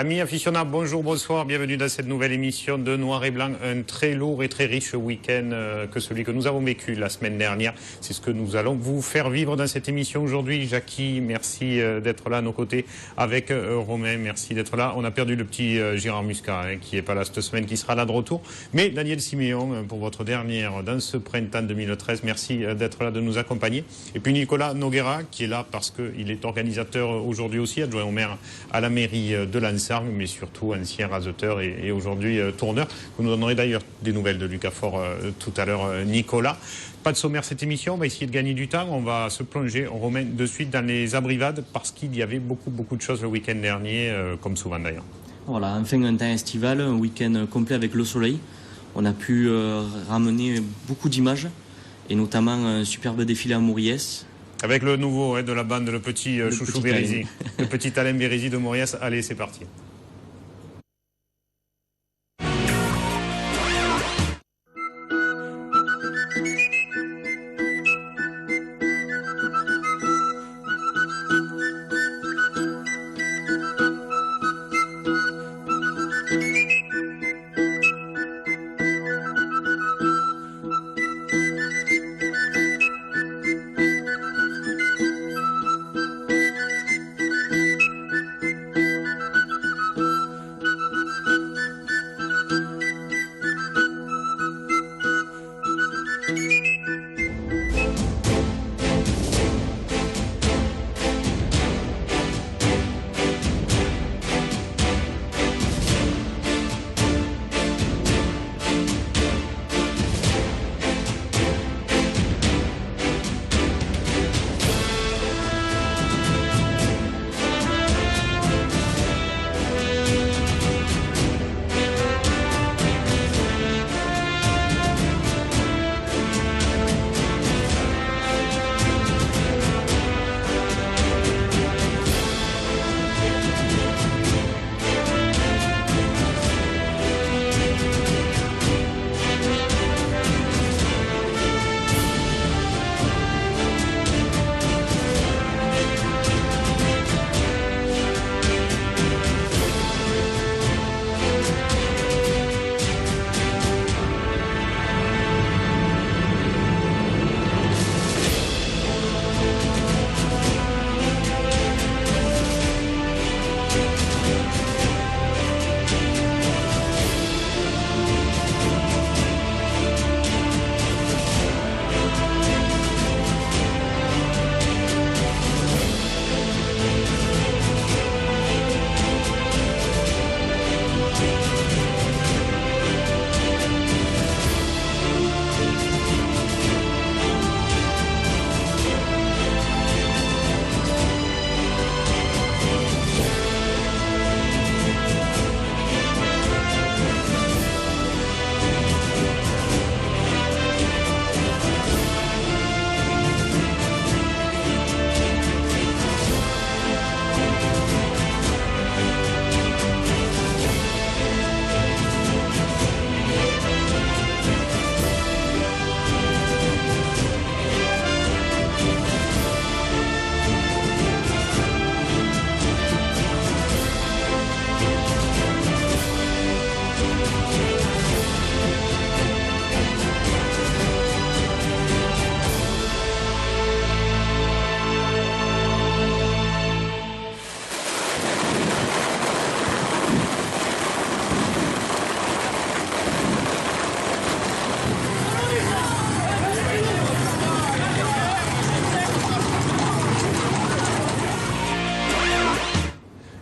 Amis aficionados, bonjour, bonsoir, bienvenue dans cette nouvelle émission de Noir et Blanc. Un très lourd et très riche week-end que celui que nous avons vécu la semaine dernière. C'est ce que nous allons vous faire vivre dans cette émission aujourd'hui. Jackie, merci d'être là à nos côtés avec Romain, merci d'être là. On a perdu le petit Gérard Muscat qui n'est pas là cette semaine, qui sera là de retour. Mais Daniel Siméon, pour votre dernière dans ce printemps 2013, merci d'être là, de nous accompagner. Et puis Nicolas Noguera qui est là parce qu'il est organisateur aujourd'hui aussi, adjoint au maire à la mairie de Lens, mais surtout ancien raseteur et aujourd'hui tourneur. Vous nous donnerez d'ailleurs des nouvelles de Lucas Fort tout à l'heure, Nicolas. Pas de sommaire cette émission, on va essayer de gagner du temps. On va se plonger, on remet de suite dans les abrivades parce qu'il y avait beaucoup de choses le week-end dernier, comme souvent d'ailleurs. Voilà, enfin un temps estival, un week-end complet avec le soleil. On a pu ramener beaucoup d'images et notamment un superbe défilé à Mauriès. Avec le nouveau de la bande, le petit Chouchou Bérézy, le petit Alain Bérézy de Mauriès. Allez, c'est parti.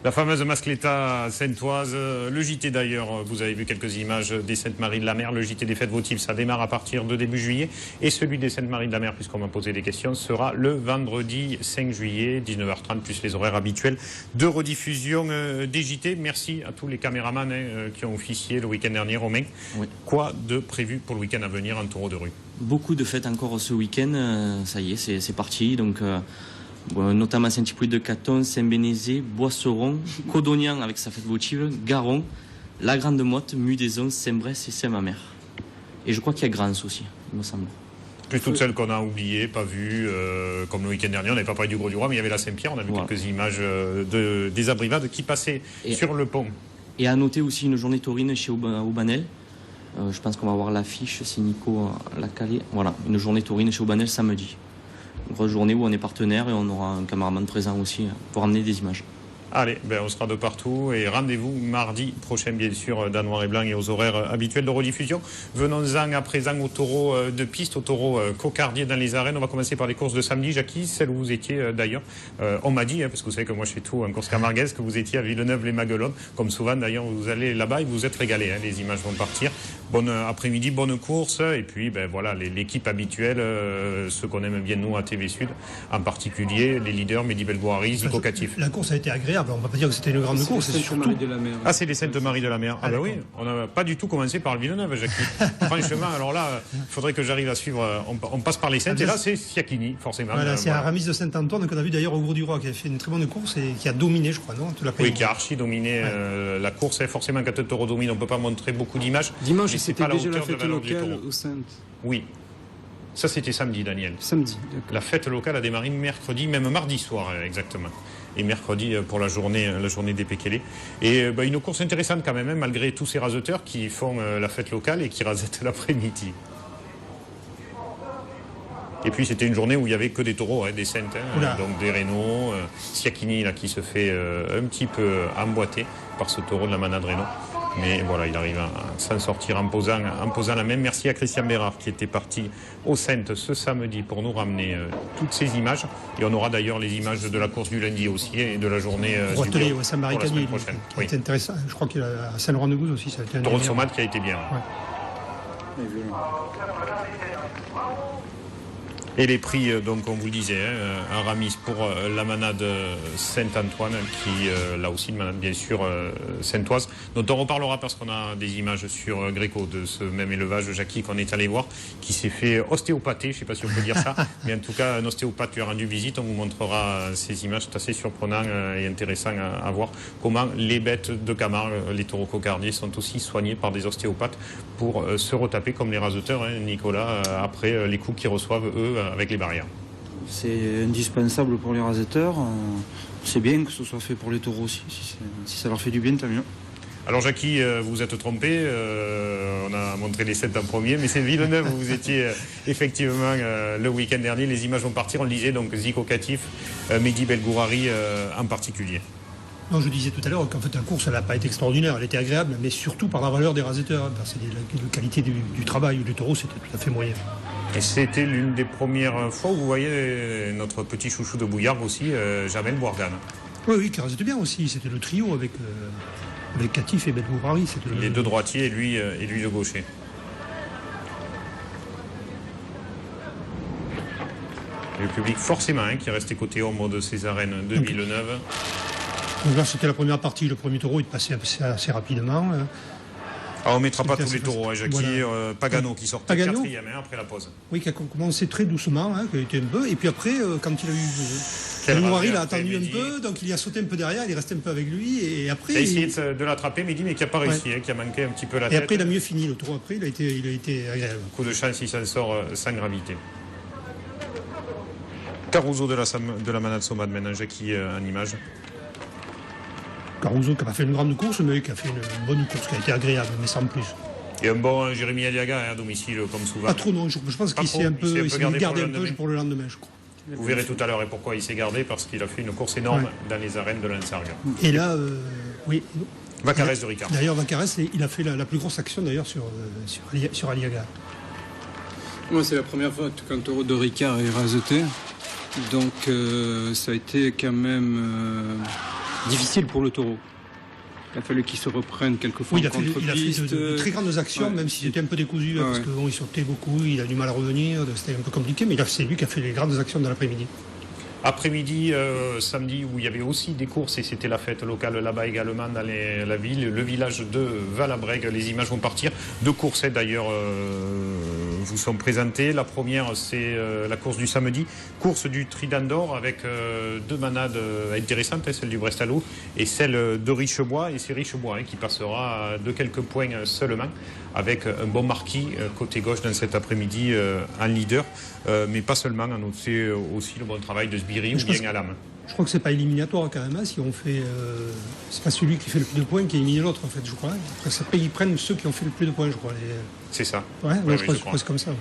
La fameuse Mascletta saintoise, le JT d'ailleurs, vous avez vu quelques images des Saintes-Maries-de-la-Mer, le JT des fêtes votives, ça démarre à partir de début juillet, et celui des Saintes-Maries-de-la-Mer, puisqu'on m'a posé des questions, sera le vendredi 5 juillet, 19h30, plus les horaires habituels de rediffusion des JT. Merci à tous les caméramans qui ont officié le week-end dernier, Romain. Oui. Quoi de prévu pour le week-end à venir en taureau de rue? Beaucoup de fêtes encore ce week-end, ça y est, c'est parti, donc... notamment Saint-Hippolyte-de-Caton, Saint-Bénézé, Boisseron, Codognan avec sa fête votive, Garon, La Grande Motte, Mudaison, Saint-Bresse et Saint-Mamère. Et je crois qu'il y a Grance aussi, il me semble. Plus toutes celles qu'on a oubliées, pas vues, comme le week-end dernier, on n'avait pas parlé du Gros du Roi, mais il y avait la Saint-Pierre, on a vu quelques images des abrivades qui passaient sur le pont. Et à noter aussi une journée taurine chez Aubanel. Je pense qu'on va voir l'affiche si Nico l'a calé. Voilà, une journée taurine chez Aubanel samedi. Une grosse journée où on est partenaire et on aura un caméraman présent aussi pour amener des images. Allez, on sera de partout et rendez-vous mardi prochain, bien sûr, dans Noir et Blanc et aux horaires habituels de rediffusion. Venons-en à présent au taureau de piste, au taureau cocardier dans les arènes. On va commencer par les courses de samedi. Jackie, celle où vous étiez d'ailleurs, on m'a dit, parce que vous savez que moi je fais tout en course camarguaise, que vous étiez à Villeneuve-les-Maguelones. Comme souvent d'ailleurs, vous allez là-bas et vous vous êtes régalés. Les images vont partir. Bon après-midi, bonne course. Et puis, voilà, l'équipe habituelle, ceux qu'on aime bien nous à TV Sud, en particulier les leaders, Mehdi Belgouari, Zico Catif. La course a été agréable. On ne va pas dire que c'était une grande course. C'est surtout de la mer. Ah, c'est les Saintes-Maries de la Mer. Ah, bah oui, on n'a pas du tout commencé par le Villeneuve, Jackie. Franchement, alors là, il faudrait que j'arrive à suivre. On passe par les Saintes, et là, c'est Siakini, forcément. Voilà, c'est Aramis de Saint-Antoine qu'on a vu d'ailleurs au Gros du Roi, qui a fait une très bonne course et qui a dominé, je crois, non? Oui, qui a archi dominé la course. Forcément, quand un taureau domine, on ne peut pas montrer beaucoup d'images. Dimanche, c'était déjà la fête locale aux Saintes. Oui. Ça, c'était samedi, Daniel. Samedi, d'accord. La fête locale a démarré mercredi, même mardi soir, exactement. Et mercredi pour la journée des Pékélés. Et une course intéressante quand même, malgré tous ces raseteurs qui font la fête locale et qui rasettent l'après-midi. Et puis c'était une journée où il n'y avait que des taureaux, des Saintes, donc des Rénault, Siakini là, qui se fait un petit peu emboîter par ce taureau de la Manade Rénault. Mais voilà, il arrive à s'en sortir en posant la même. Merci à Christian Bérard qui était parti au Saintes ce samedi pour nous ramener toutes ces images. Et on aura d'ailleurs les images de la course du lundi aussi et de la journée du Roitelet, Saint-Marie Cagny, prochaine. C'est intéressant. Je crois qu'à Saint-Laurent-de-Gouze aussi, ça a été un taureau de Somat qui a été bien. Ouais. Et les prix, donc on vous le disait, Aramis pour la manade Saint-Antoine, qui là aussi une manade bien sûr saintoise, dont on reparlera parce qu'on a des images sur Gréco de ce même élevage, Jackie, qu'on est allé voir, qui s'est fait ostéopather, je ne sais pas si on peut dire ça, mais en tout cas un ostéopathe lui a rendu visite, on vous montrera ces images, c'est assez surprenant et intéressant à voir comment les bêtes de Camargue, les taureaux cocardiers, sont aussi soignés par des ostéopathes pour se retaper comme les raseteurs, Nicolas, après les coups qu'ils reçoivent eux avec les barrières. C'est indispensable pour les raseteurs. C'est bien que ce soit fait pour les taureaux aussi. Si ça leur fait du bien, tant mieux. Alors Jackie, vous vous êtes trompé. On a montré les 7 en premier, mais c'est Villeneuve où vous étiez effectivement le week-end dernier. Les images vont partir. On le disait, donc Zico Catif, Mehdi Belgouari en particulier. Non, je disais tout à l'heure qu'en fait la course elle n'a pas été extraordinaire, elle était agréable, mais surtout par la valeur des raseteurs, parce que la qualité du travail du taureau c'était tout à fait moyen. Et c'était l'une des premières fois où vous voyez notre petit chouchou de Bouillargues aussi, Jamel Bouargane. Oui, qui rasetait bien aussi, c'était le trio avec Catif et Belgouari. Les deux droitiers et lui le gaucher. Et le public forcément qui est resté côté ombre de ces arènes de Villeneuve. Donc là, c'était la première partie. Le premier taureau, il passait assez rapidement. Alors, on ne mettra pas tous les taureaux, Jackie. Voilà. Pagano qui sortait quatrième après la pause. Oui, qui a commencé très doucement, qui a été un peu. Et puis après, quand il a eu... Belgouari, il a attendu un peu, donc il a sauté un peu derrière, il est resté un peu avec lui. Et après, il a essayé de l'attraper, mais qui n'a pas réussi, qui a manqué un petit peu la tête. Et après, il a mieux fini. Le taureau, après, il a été agréable. Coup de chance, il s'en sort sans gravité. Caruso de la Manade Somad maintenant, Jackie en image. Caruso qui n'a pas fait une grande course, mais qui a fait une bonne course, qui a été agréable, mais sans plus. Et un bon Jérémy Aliaga à domicile, comme souvent. Pas trop, non. Je pense qu'il s'est gardé un peu pour le lendemain, je crois. Vous verrez tout à l'heure et pourquoi il s'est gardé, parce qu'il a fait une course énorme dans les arènes de l'Ansargue. Et là, oui. Vacarès de Ricard. D'ailleurs, Vacarès, il a fait la plus grosse action d'ailleurs sur Aliaga. Moi, c'est la première fois qu'un taureau de Ricard est raseté. Donc, ça a été quand même difficile pour le taureau. Il a fallu qu'il se reprenne quelquefois en contre-piste. Il a fait de très grandes actions, même s'il était un peu décousu, parce qu'il sautait beaucoup, il a du mal à revenir, c'était un peu compliqué, mais c'est lui qui a fait les grandes actions de l'après-midi. Après-midi, samedi, où il y avait aussi des courses, et c'était la fête locale là-bas également dans la ville, le village de Valabrègue, les images vont partir. Deux courses d'ailleurs vous sont présentées. La première, c'est la course du samedi, course du Trident d'Or avec deux manades intéressantes, celle du Brestalou et celle de Richebois. Et c'est Richebois qui passera de quelques points seulement, avec un bon marquis côté gauche dans cet après-midi en leader, mais pas seulement, on notait aussi le bon travail de Sbiri ou bien Alam. Je crois que c'est pas éliminatoire quand même, si on fait... c'est pas celui qui fait le plus de points qui élimine l'autre, en fait, je crois. Après, ils prennent ceux qui ont fait le plus de points, je crois. C'est ça. Ouais, je crois que c'est comme ça. Ouais.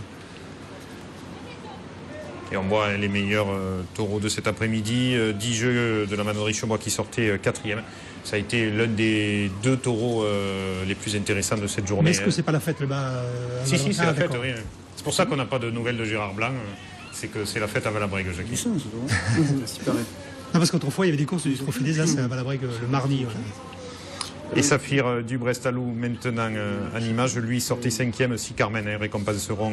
Et on voit les meilleurs taureaux de cet après-midi. 10 jeux de la manade de Richebois qui sortait 4e. Ça a été l'un des 2 taureaux les plus intéressants de cette journée. Mais est-ce que c'est pas la fête là-bas Si, c'est la fête, oui. C'est pour ça qu'on n'a pas de nouvelles de Gérard Blanc. C'est que c'est la fête à Valabrègue, Jackie. Super. Non, parce qu'autrefois, il y avait des courses du Trophée des As à Valabrègue le mardi. Voilà. Et Saphir du Brestalou, maintenant en image, lui sortait 5e. Si Carmen récompenseront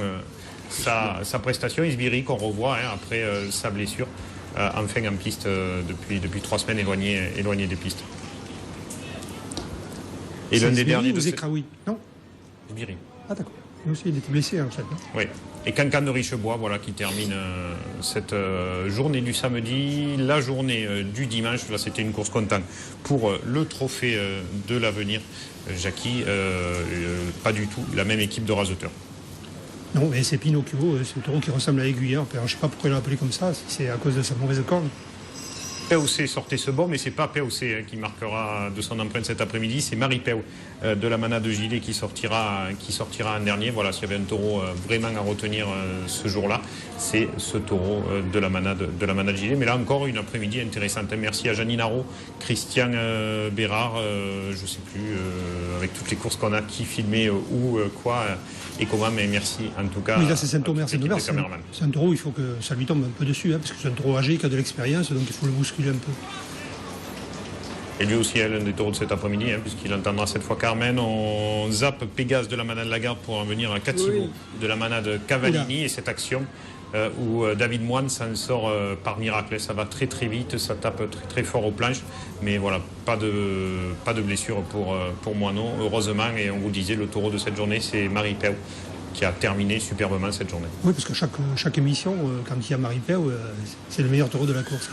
sa prestation. Isbiri, qu'on revoit après sa blessure, enfin en piste depuis 3 semaines, éloigné des pistes. Et l'un des derniers de Zekraoui, non Isbiri. Ah d'accord. Lui aussi, il était blessé en fait. Oui. Et Cancan de Richebois, voilà, qui termine cette journée du samedi. La journée du dimanche, là, c'était une course contente pour le trophée de l'avenir. Jackie, pas du tout la même équipe de raseteurs. Non, mais c'est Pinocchio, c'est le taureau qui ressemble à Aiguilleur. Je ne sais pas pourquoi il l'a appelé comme ça, si c'est à cause de sa mauvaise corne. POC sortait ce bon, mais c'est pas POC qui marquera de son empreinte cet après-midi, c'est Marie Peu de la manade de Gilet qui sortira en dernier. Voilà, s'il y avait un taureau vraiment à retenir ce jour-là, c'est ce taureau de la manade Gilet. Mais là encore, une après-midi intéressante. Merci à Janine Haro, Christian Bérard, je ne sais plus, avec toutes les courses qu'on a, qui filmait où, quoi et comment, mais merci en tout cas. Oui, là c'est Saint-Omer, c'est un taureau, il faut que ça lui tombe un peu dessus, parce que c'est un taureau âgé qui a de l'expérience, donc il faut le bousculer un peu. Et lui aussi est l'un des taureaux de cet après-midi, puisqu'il entendra cette fois Carmen. On zappe Pégase de la manade Lagarde pour en venir à Cativo de la manade Cavallini, et cette action où David Moine s'en sort par miracle. Ça va très très vite, ça tape très très fort aux planches, mais voilà, pas de blessure pour Moineau, heureusement. Et on vous disait, le taureau de cette journée, c'est Marie Peu, qui a terminé superbement cette journée. Oui, parce que chaque émission, quand il y a Marie Peu, c'est le meilleur taureau de la course.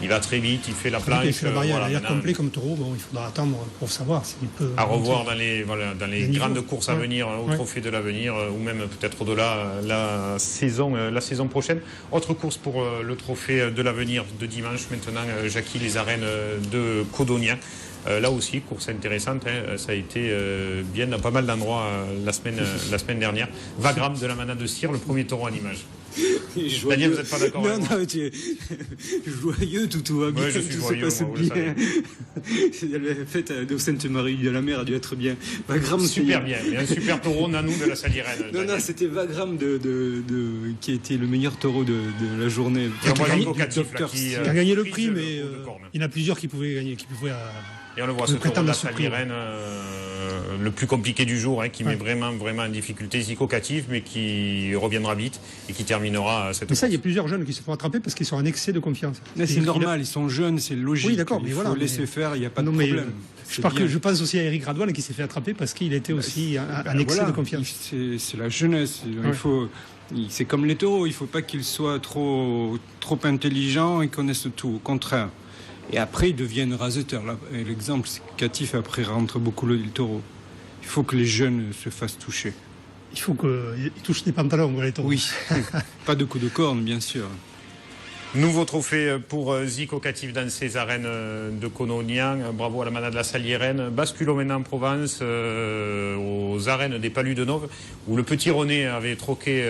Il va très vite, il fait la planche. Il fait la barrière, il est complet comme taureau. Bon, il faudra attendre pour savoir s'il peut. À revoir dans les grandes courses à venir, au Trophée de l'Avenir, ou même peut-être au-delà la saison prochaine. Autre course pour le Trophée de l'Avenir de dimanche maintenant, Jackie, les arènes de Codognan. Là aussi, course intéressante, ça a été bien dans pas mal d'endroits la semaine dernière. Vagram de la manade de Cire, le premier taureau en image. Daniel, vous n'êtes pas d'accord avec moi? Non, tu es joyeux, tout va bien, ouais, je suis joyeux, se passe bien. La fête de Sainte-Marie de la Mer a dû être bien. Vagram, super bien, il y a un super taureau nanou de la Saliérène. Non, c'était Vagram qui a été le meilleur taureau de la journée. Qui a gagné le prix, mais il y en a plusieurs qui pouvaient gagner, et on le voit, ce taureau de la Saliérène, le plus compliqué du jour, qui met vraiment en difficulté Zico Catif, mais qui reviendra vite et qui terminera cette. Mais ça, il y a plusieurs jeunes qui se font attraper parce qu'ils sont en excès de confiance. Mais c'est normal, ils sont jeunes, c'est logique. Oui, d'accord, mais voilà. Il faut laisser faire, il n'y a pas de problème. Je pense aussi à Eric Radouane qui s'est fait attraper parce qu'il était aussi en excès de confiance. C'est la jeunesse. C'est comme les taureaux, il ne faut pas qu'ils soient trop intelligents et connaissent tout. Au contraire. Et après, ils deviennent raseteurs. L'exemple, c'est que Catif, après, rentre beaucoup le taureau. Il faut que les jeunes se fassent toucher. Il faut qu'ils touchent des pantalons, les taureaux. Oui, pas de coup de corne, bien sûr. Nouveau trophée pour Zico Catif dans ces arènes de Codognan. Bravo à la manade de la Saliérène. Basculons maintenant en Provence, aux arènes des Palus de Nove, où le petit René avait troqué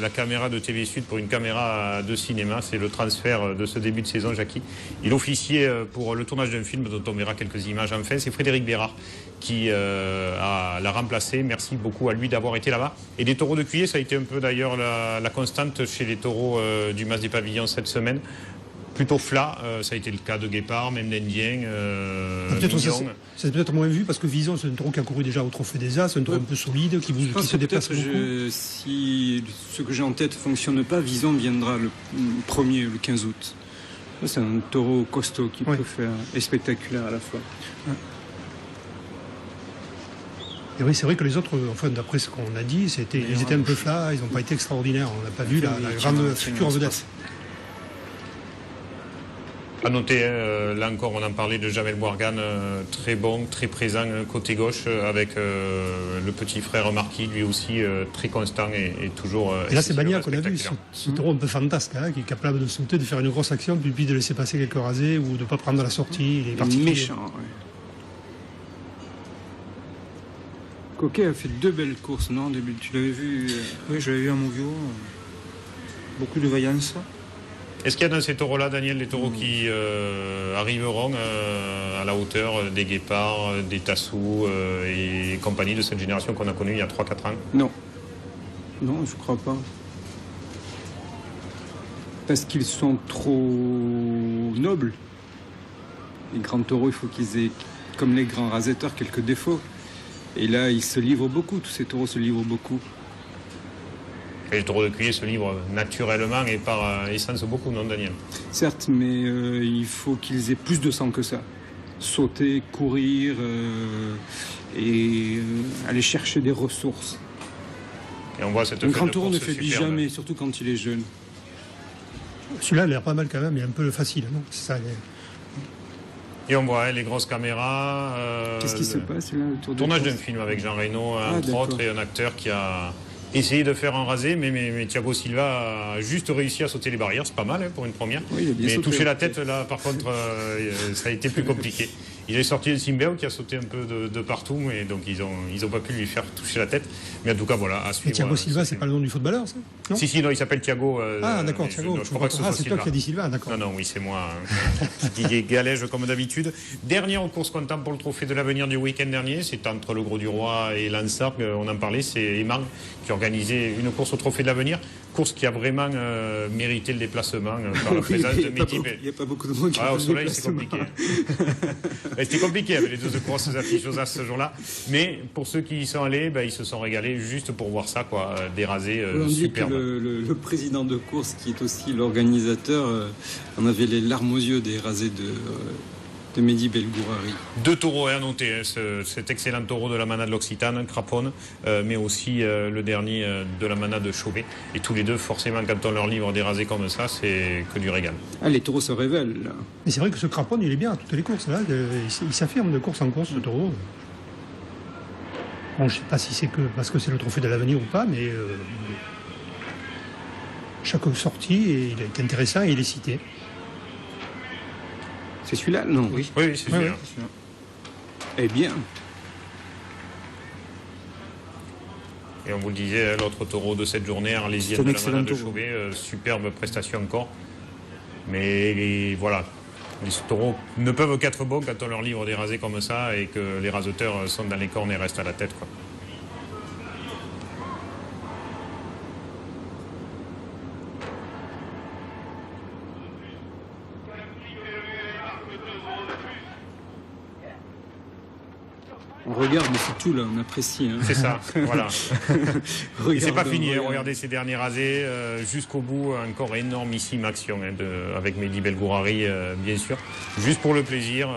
la caméra de TV Sud pour une caméra de cinéma. C'est le transfert de ce début de saison, Jackie. Il officiait pour le tournage d'un film dont on verra quelques images enfin. C'est Frédéric Bérard qui l'a remplacé. Merci beaucoup à lui d'avoir été là-bas. Et des taureaux de Cuillé, ça a été un peu d'ailleurs la constante chez les taureaux du Mas des Pavillons cette semaine. Plutôt flat, ça a été le cas de Guépard, même d'Indien. C'est peut-être moins vu parce que Vison, c'est un taureau qui a couru déjà au Trophée des As, c'est un taureau un peu solide, qui se déplace beaucoup. Si ce que j'ai en tête ne fonctionne pas, Vison viendra le 1er, le 15 août. C'est un taureau costaud qui peut faire et spectaculaire à la fois. Et oui, c'est vrai que les autres, enfin, d'après ce qu'on a dit, ils étaient un peu plats, ils n'ont pas été extraordinaires. On n'a pas vu la grande future vedette. À noter, là encore, on en parlait de Jamel Bouargane, très bon, très présent côté gauche, avec le petit frère Marquis, lui aussi très constant et toujours. Et là, c'est Bagnac qu'on a vu, ce taureau un peu fantasque, qui est capable de sauter, de faire une grosse action, puis de laisser passer quelques rasés ou de ne pas prendre la sortie. Il est particulier. Méchant, ouais. Coquet a fait 2 belles courses, non, en début. Tu l'avais vu Oui, je l'avais vu à Mouvio. Beaucoup de vaillance. Est-ce qu'il y a dans ces taureaux-là, Daniel, des taureaux qui arriveront à la hauteur des Guépards, des Tassou et compagnie de cette génération qu'on a connue il y a 3-4 ans? Non. Non, je crois pas. Parce qu'ils sont trop nobles. Les grands taureaux, il faut qu'ils aient, comme les grands rasetteurs, quelques défauts. Et là, ils se livrent beaucoup, tous ces taureaux se livrent beaucoup. Et les taureaux de Cuillé se livrent naturellement et par essence beaucoup, non, Daniel? Certes, mais il faut qu'ils aient plus de sang que ça. Sauter, courir et aller chercher des ressources. Et on voit cette Un fête grand de taureau ne course faiblit superbe. jamais, surtout quand il est jeune. Celui-là, il a l'air pas mal quand même, il est un peu facile, non? C'est ça. Et on voit les grosses caméras. Qu'est-ce qui se passe là autour de Tournage d'un film avec Jean Reno, entre autres, et un acteur qui a essayé de faire un rasé, mais Thiago Silva a juste réussi à sauter les barrières, c'est pas mal pour une première. Oui, il a bien mais sauté, toucher la tête, là, par contre, ça a été plus compliqué. Il est sorti de Simbeo qui a sauté un peu de partout, et donc ils ont pas pu lui faire toucher la tête. Mais en tout cas, voilà, à suivre. Et Thiago Silva, c'est pas le nom du footballeur, ça? Non, Si, non, il s'appelle Thiago. ah, d'accord, Thiago. Je crois pas que ce soit c'est Silva. toi qui as dit Silva, d'accord. Non, oui, c'est moi qui dis galège comme d'habitude. Dernière course comptable pour le trophée de l'avenir du week-end dernier, c'est entre le Gros du Roi et Lansargues, on en parlait, c'est Eman qui organisait une course au trophée de l'avenir. Course qui a vraiment mérité le déplacement par la présence de Mehdi Bel. Il n'y a pas beaucoup de monde qui Au fait le soleil, c'est déplacement. compliqué. C'était compliqué avec les deux grosses affiches aux As ce jour-là. Mais pour ceux qui y sont allés, ils se sont régalés juste pour voir ça, quoi. Des rasés On dit que superbes. le président de course, qui est aussi l'organisateur, en avait les larmes aux yeux des rasés de Mehdi Belgourari. 2 taureaux à noter, cet excellent taureau de la manade de l'Occitane, Craponne, mais aussi le dernier de la manade de Chauvet. Et tous les deux, forcément, quand on leur livre des rasés comme ça, c'est que du régal. Ah, les taureaux se révèlent, là. Mais c'est vrai que ce Craponne, il est bien à toutes les courses. Là. Il s'affirme de course en course, ce taureau. Bon, je ne sais pas si c'est que parce que c'est le trophée de l'avenir ou pas, mais chaque sortie, il est intéressant et il est cité. C'est celui-là? Non. Oui, c'est celui-là. Eh bien. Et on vous le disait, l'autre taureau de cette journée, Arlésienne C'est un de la excellent manade de taureau. Chauvet, superbe prestation encore. Mais voilà, les taureaux ne peuvent qu'être bons quand on leur livre des rasés comme ça et que les raseteurs sont dans les cornes et restent à la tête, quoi. On regarde, mais c'est tout, là, on apprécie. Hein. C'est ça, voilà. Et c'est pas fini, regarde. regardez ces derniers rasés, jusqu'au bout, encore énormissime action avec Mehdi Belgourari, bien sûr. Juste pour le plaisir.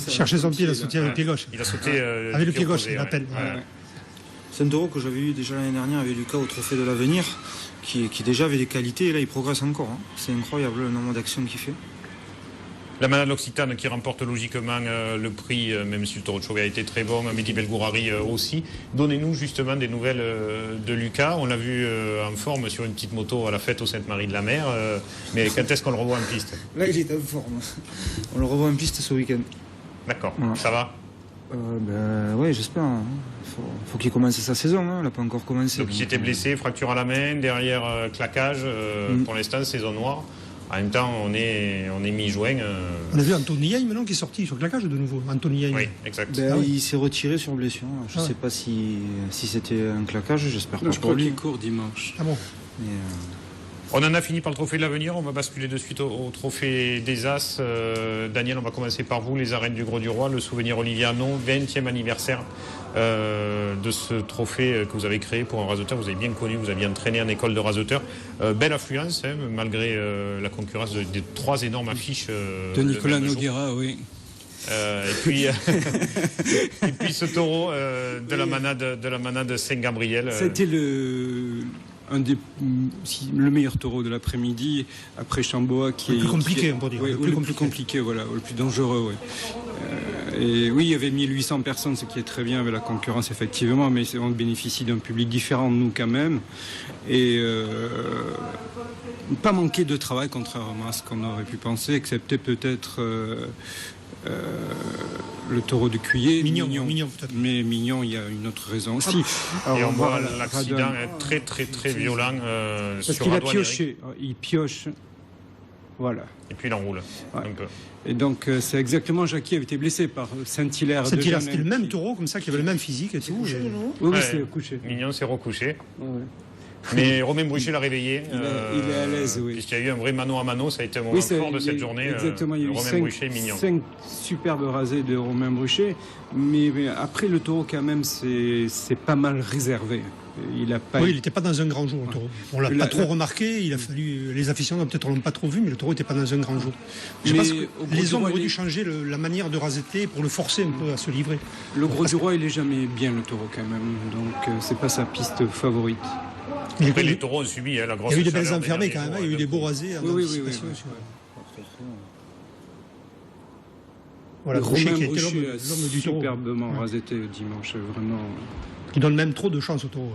Chercher son pied, il a sauté avec le pied gauche. Il a sauté Avec le pied gauche, opposé, il appelle. Ouais. C'est un taureau que j'avais eu déjà l'année dernière avec Lucas au Trophée de l'Avenir, qui déjà avait des qualités, et là il progresse encore. Hein. C'est incroyable le nombre d'actions qu'il fait. La manade de l'Occitane qui remporte logiquement le prix, même si le taureau de Chauvet a été très bon, Mehdi Belgourari aussi. Donnez-nous justement des nouvelles de Lucas. On l'a vu en forme sur une petite moto à la fête au Sainte-Marie-de-la-Mer. Mais quand est-ce qu'on le revoit en piste? Là il est en forme. On le revoit en piste ce week-end. D'accord, Ouais. ça va? Ouais, j'espère. Hein. Faut qu'il commence sa saison, hein. Il n'a pas encore commencé. Donc il s'était blessé, fracture à la main, derrière claquage. Pour l'instant, saison noire. En même temps, on est mi-juin. On a vu Anthony Yain maintenant qui est sorti sur claquage de nouveau. Anthony Yain. Oui, exact. Ah oui. Il s'est retiré sur blessure. Je ne sais pas si c'était un claquage, j'espère pas Non, je pour crois lui. qu'il court dimanche. Ah bon. Mais, On en a fini par le trophée de l'avenir. On va basculer de suite au trophée des As. Daniel, on va commencer par vous. Les arènes du Gros du Roi, le souvenir Olivier Hanon, 20e anniversaire de ce trophée que vous avez créé pour un raseteur. Vous avez bien connu, vous aviez entraîné en école de raseteur. Belle affluence, malgré la concurrence des 3 énormes affiches De Nicolas même jour. Noguera, oui. Et puis ce taureau de la manade Saint-Gabriel. C'était le meilleur taureau de l'après-midi, après Chamboa, le plus compliqué, on peut dire. Oui, le plus compliqué, voilà, le plus dangereux, oui. Et oui, il y avait 1800 personnes, ce qui est très bien avec la concurrence, effectivement, mais on bénéficie d'un public différent de nous quand même. Et pas manqué de travail, contrairement à ce qu'on aurait pu penser, excepté peut-être le taureau de Cuillé. Mignon peut-être. Mais Mignon, il y a une autre raison aussi. Alors, et on voit l'accident est très très très violent parce qu'il a pioché. Il pioche. Voilà. Et puis il enroule un peu. Et donc c'est exactement Jackie avait été blessé par Saint-Hilaire. Saint-Hilaire, c'était le même taureau comme ça, qui avait le même physique et tout. Couché, non ? Oui, c'est couché. Mignon s'est recouché. Ouais. Mais Romain Bruchet l'a réveillé. Il est à l'aise, oui. Puisqu'il y a eu un vrai mano à mano, ça a été un moment fort de cette journée. Exactement, il y a eu Romain Bruchet et Mignon. 5 superbes rasés de Romain Bruchet. Mais après, le taureau, quand même, c'est pas mal réservé. Il n'était pas dans un grand jour, le taureau. On l'a pas trop remarqué. Il a fallu, les aficionados peut-être l'ont pas trop vu, mais le taureau n'était pas dans un grand jour. Je pense que les hommes auraient dû changer la manière de raseter pour le forcer un peu à se livrer. Le Gros du Roi, il est jamais bien, le taureau, quand même. Donc c'est pas sa piste favorite. Après, les taureaux ont subi la grosse. Il y a eu des belles enfermées quand même. Il y a eu des beaux rasés. Oui. Voilà, Bruchet qui était l'homme du taureau. Superbement raseté dimanche, vraiment. Qui donne même trop de chance au taureau.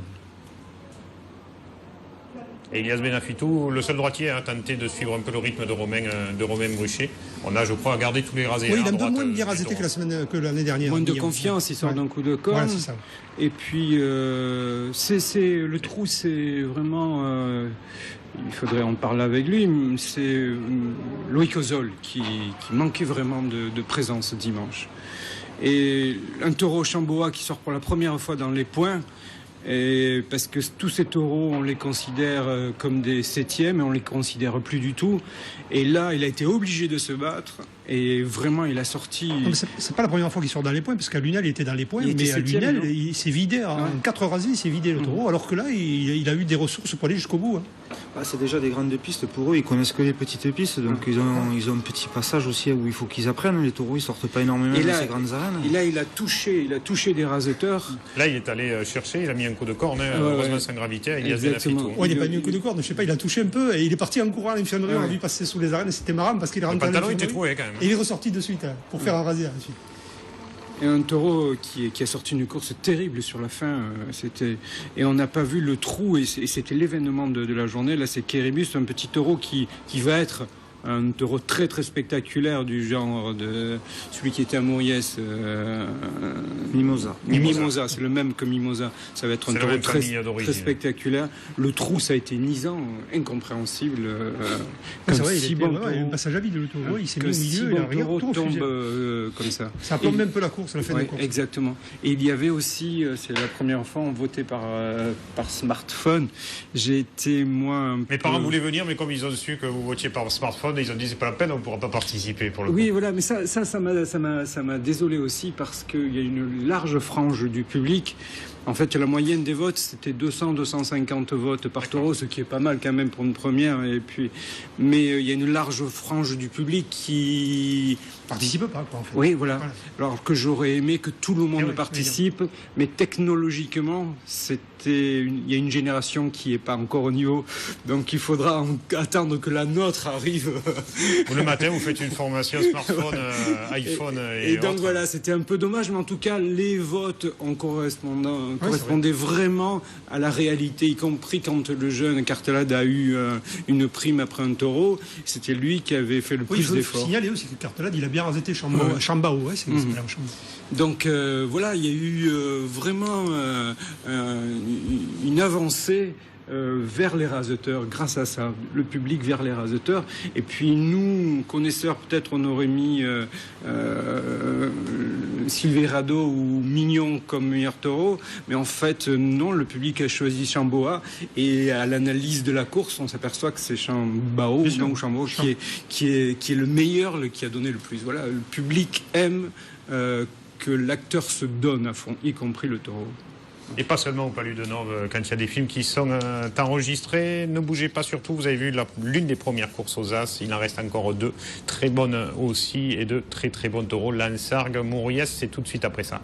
Et Elias Benafitou, le seul droitier, a tenté de suivre un peu le rythme de Romain Bruchet. On a, je crois, gardé tous les rasés. Oui, il a un peu moins bien raseté que l'année dernière. Moins de confiance, il sort d'un coup de corne. Voilà, c'est ça. Et puis, le trou, c'est vraiment... il faudrait en parler avec lui. C'est Loïc Ozol qui manquait vraiment de présence dimanche. Et un taureau Chamboa qui sort pour la première fois dans les points, et parce que tous ces taureaux, on les considère comme des septièmes et on les considère plus du tout. Et là, il a été obligé de se battre. Et vraiment, il a sorti... C'est pas la première fois qu'il sort dans les points, parce qu'à Lunel, il était dans les points, mais à Lunel, il s'est vidé. En 4 rasés, il s'est vidé le taureau, alors que là, il a eu des ressources pour aller jusqu'au bout. C'est déjà des grandes pistes pour eux, ils connaissent que les petites pistes, donc ils ont un petit passage aussi où il faut qu'ils apprennent. Les taureaux, ils sortent pas énormément dans ces grandes arènes. Et là, il a touché des raseteurs. Là, il est allé chercher, il a mis un coup de corne, heureusement sans gravité, il y a Benafitou. Il n'a pas mis un coup de corne, je sais pas, il a touché un peu, et il est parti en courant à l'infirmerie, on l'a vu passer sous les arènes, c'était marrant, parce qu'il est rentré. Le pantalon était troué quand même. Et il est ressorti de suite pour faire un rasé ensuite. Et un taureau qui a sorti une course terrible sur la fin. Et on n'a pas vu le trou, et c'était l'événement de la journée. Là, c'est Kéribus, un petit taureau qui va être un taureau très très spectaculaire du genre de celui qui était à Mauriès. Mimosa, c'est le même que Mimosa. Ça va être un taureau très spectaculaire. Le trou, ça a été nisant, incompréhensible. C'est vrai, il y a eu un passage à vide, le taureau. Il s'est mis au milieu, et rien tombe comme ça. Ça plombe un peu la course, la fin de la course. Exactement. Et il y avait aussi, c'est la première fois, on votait par smartphone. J'ai été, moi... Mes parents voulaient venir, mais comme ils ont su que vous votiez par smartphone, ils ont dit c'est pas la peine, on ne pourra pas participer pour le coup. Oui, voilà, mais ça m'a désolé aussi parce qu'il y a une large frange du public. En fait, la moyenne des votes, c'était 200-250 votes par taureau, ce qui est pas mal quand même pour une première. Mais il y a une large frange du public qui participe pas, quoi, en fait. Oui, voilà. Alors que j'aurais aimé que tout le monde participe, mais technologiquement, il y a une génération qui n'est pas encore au niveau, donc il faudra attendre que la nôtre arrive. Le matin, vous faites une formation smartphone, iPhone et donc autres. voilà, c'était un peu dommage, mais en tout cas, les votes correspondaient vraiment à la réalité, y compris quand le jeune Cartelade a eu une prime après un taureau. C'était lui qui avait fait le plus d'efforts. Il faut signaler aussi que Cartelade, il a bien raseté Chambao. C'est donc voilà, il y a eu vraiment une avancée vers les raseteurs, grâce à ça, le public vers les raseteurs. Et puis nous, connaisseurs, peut-être on aurait mis Silverado ou Mignon comme meilleur taureau, mais en fait non, le public a choisi Chamboa, et à l'analyse de la course, on s'aperçoit que c'est Chamboa qui est le meilleur, qui a donné le plus. Voilà, le public aime que l'acteur se donne à fond, y compris le taureau. Et pas seulement au Palais de Nove, quand il y a des films qui sont enregistrés. Ne bougez pas surtout, vous avez vu l'une des premières courses aux As, il en reste encore 2, très bonnes aussi, et de très très bons taureaux. Lansargues, Mouriès, c'est tout de suite après ça.